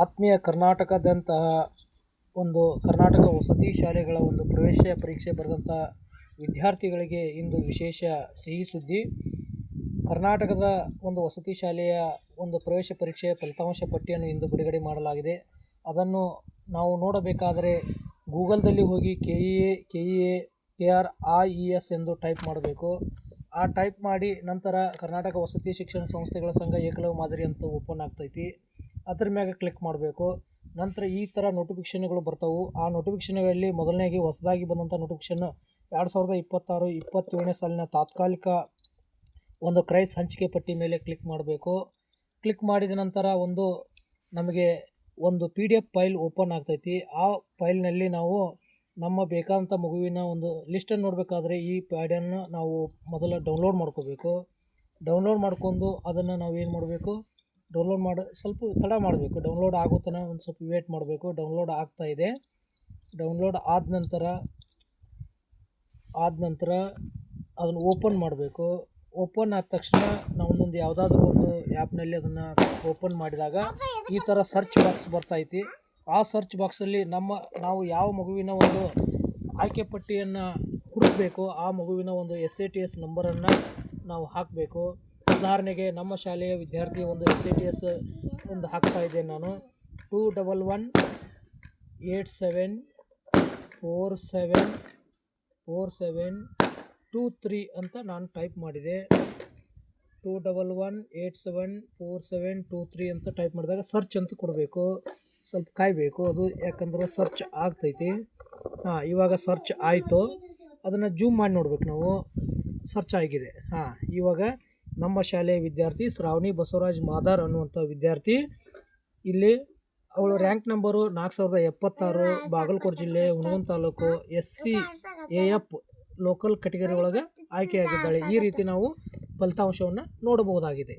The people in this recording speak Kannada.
ಆತ್ಮೀಯ ಕರ್ನಾಟಕದಂತಹ ಒಂದು ಕರ್ನಾಟಕ ವಸತಿ ಶಾಲೆಗಳ ಒಂದು ಪ್ರವೇಶ ಪರೀಕ್ಷೆ ಬರೆದಂಥ ವಿದ್ಯಾರ್ಥಿಗಳಿಗೆ ಇಂದು ವಿಶೇಷ ಸಿಹಿ ಸುದ್ದಿ. ಕರ್ನಾಟಕದ ಒಂದು ವಸತಿ ಶಾಲೆಯ ಒಂದು ಪ್ರವೇಶ ಪರೀಕ್ಷೆಯ ಫಲಿತಾಂಶ ಪಟ್ಟಿಯನ್ನು ಇಂದು ಬಿಡುಗಡೆ ಮಾಡಲಾಗಿದೆ. ಅದನ್ನು ನಾವು ನೋಡಬೇಕಾದರೆ ಗೂಗಲ್ದಲ್ಲಿ ಹೋಗಿ KEARIES ಎಂದು ಟೈಪ್ ಮಾಡಬೇಕು. ಆ ಟೈಪ್ ಮಾಡಿ ನಂತರ ಕರ್ನಾಟಕ ವಸತಿ ಶಿಕ್ಷಣ ಸಂಸ್ಥೆಗಳ ಸಂಘ ಏಕಲವ್ಯ ಮಾದರಿ ಅಂತ ಓಪನ್ ಆಗ್ತೈತಿ. ಅದ್ರ ಮ್ಯಾಗ ಕ್ಲಿಕ್ ಮಾಡಬೇಕು. ನಂತರ ಈ ಥರ ನೋಟಿಫಿಕೇಷನ್ಗಳು ಬರ್ತಾವೆ. ಆ ನೋಟಿಫಿಕೇಷನ್ಗಳಲ್ಲಿ ಮೊದಲನೇಗೆ ಹೊಸದಾಗಿ ಬಂದಂಥ ನೋಟಿಫಿಕೇಷನ್ 2026-27ನೇ ಸಾಲಿನ ತಾತ್ಕಾಲಿಕ ಒಂದು ಕ್ರೈಸ್ ಹಂಚಿಕೆ ಪಟ್ಟಿ ಮೇಲೆ ಕ್ಲಿಕ್ ಮಾಡಬೇಕು. ಕ್ಲಿಕ್ ಮಾಡಿದ ನಂತರ ನಮಗೆ ಒಂದು PDF ಫೈಲ್ ಓಪನ್ ಆಗ್ತೈತಿ. ಆ ಫೈಲ್ನಲ್ಲಿ ನಾವು ನಮ್ಮ ಬೇಕಾದಂಥ ಮಗುವಿನ ಒಂದು ಲಿಸ್ಟನ್ನು ನೋಡಬೇಕಾದ್ರೆ ಈ ಪ್ಯಾಡನ್ನು ನಾವು ಮೊದಲು ಡೌನ್ಲೋಡ್ ಮಾಡ್ಕೋಬೇಕು. ಡೌನ್ಲೋಡ್ ಮಾಡ್ಕೊಂಡು ಅದನ್ನು ನಾವೇನು ಮಾಡಬೇಕು, ಸ್ವಲ್ಪ ತಡ ಮಾಡಬೇಕು. ಡೌನ್ಲೋಡ್ ಆಗೋ ತನಕ ಒಂದು ಸ್ವಲ್ಪ ವೇಟ್ ಮಾಡಬೇಕು. ಡೌನ್ಲೋಡ್ ಆಗ್ತಾಯಿದೆ. ಡೌನ್ಲೋಡ್ ಆದ ನಂತರ ಅದನ್ನು ಓಪನ್ ಮಾಡಬೇಕು. ಓಪನ್ ಆದ ತಕ್ಷಣ ನಾವು ಯಾವುದಾದ್ರೂ ಒಂದು ಆ್ಯಪ್ನಲ್ಲಿ ಅದನ್ನು ಓಪನ್ ಮಾಡಿದಾಗ ಈ ಥರ ಸರ್ಚ್ ಬಾಕ್ಸ್ ಬರ್ತೈತಿ. ಆ ಸರ್ಚ್ ಬಾಕ್ಸಲ್ಲಿ ನಾವು ಯಾವ ಮಗುವಿನ ಒಂದು ಆಯ್ಕೆ ಪಟ್ಟಿಯನ್ನು ಹುಡುಕಬೇಕು, ಆ ಮಗುವಿನ ಒಂದು SATS ನಂಬರನ್ನು ನಾವು ಹಾಕಬೇಕು. ಉದಾಹರಣೆಗೆ ನಮ್ಮ ಶಾಲೆಯ ವಿದ್ಯಾರ್ಥಿ ಒಂದು SATS ಒಂದು ಹಾಕ್ತಾ ಇದ್ದೇನೆ ನಾನು. 21187474723 ಅಂತ ನಾನು ಟೈಪ್ ಮಾಡಿದೆ. 211874723 ಅಂತ ಟೈಪ್ ಮಾಡಿದಾಗ ಸರ್ಚ್ ಅಂತ ಕೊಡಬೇಕು. ಸ್ವಲ್ಪ ಕಾಯಬೇಕು, ಅದು ಯಾಕಂದ್ರೆ ಸರ್ಚ್ ಆಗ್ತೈತಿ. ಇವಾಗ ಸರ್ಚ್ ಆಯಿತು. ಅದನ್ನು ಜೂಮ್ ಮಾಡಿ ನೋಡ್ಬೇಕು ನಾವು. ಸರ್ಚ್ ಆಗಿದೆ. ಇವಾಗ ನಮ್ಮ ಶಾಲೆಯ ವಿದ್ಯಾರ್ಥಿ ಶ್ರಾವಣಿ ಬಸವರಾಜ್ ಮಾದಾರ್ ಅನ್ನುವಂಥ ವಿದ್ಯಾರ್ಥಿ, ಇಲ್ಲಿ ಅವಳು ರ್ಯಾಂಕ್ ನಂಬರು 4076, ಬಾಗಲಕೋಟೆ ಜಿಲ್ಲೆ, Hungund taluk, SCAF local category ಒಳಗೆ ಆಯ್ಕೆಯಾಗಿದ್ದಾಳೆ. ಈ ರೀತಿ ನಾವು ಫಲಿತಾಂಶವನ್ನು ನೋಡಬಹುದಾಗಿದೆ.